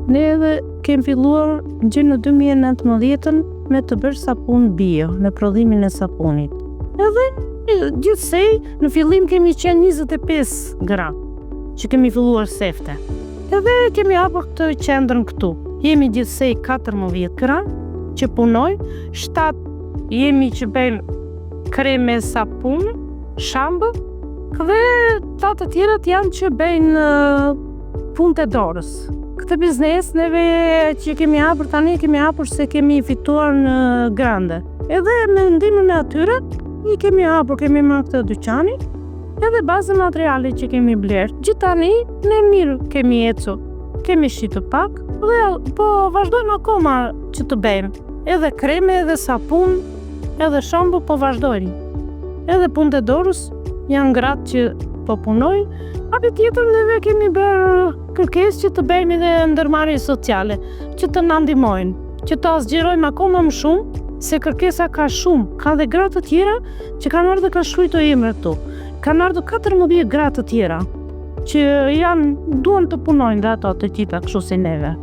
Ne edhe kemi filluar gjë në 2019 me të bërë sapun bio, në prodhimin e sapunit. Edhe gjithsej, në fillim kemi qenë 25 gra, që kemi filluar sefte. Edhe kemi hapur këtë qendrën këtu. Jemi gjithsej 14 gra që punojnë, 7 jemi që bëjmë kreme sapun, shambë, dhe 8 të tjerat janë që bëjnë punë të dorës. Këtë biznes neve që kemi hapur tani kemi hapur se kemi fituar në grande. Edhe me ndihmën e atyre i kemi hapur, kemi marrë këtë dyqani, edhe bazë materiale që kemi blerë. Gjithtani ne mirë kemi ecur, kemi shitur pak dhe po vazhdojmë akoma që të bëjmë. Edhe kreme, edhe sapun, edhe shambu po vazhdojnë. Edhe punë të dorës janë gratë që po punojnë. Atë tjetër neve kemi bërë kërkesë që të bëjmë edhe ndërmarrje sociale, që të na ndihmojnë, që të zgjerojmë akoma më shumë, se kërkesa ka shumë. Ka dhe gratë të tjera që kanë ardhur dhe kanë shkruar emër këtu. Kanë ardhur 14 gratë të tjera që duan të punojnë dhe ato të tjera kështu si neve.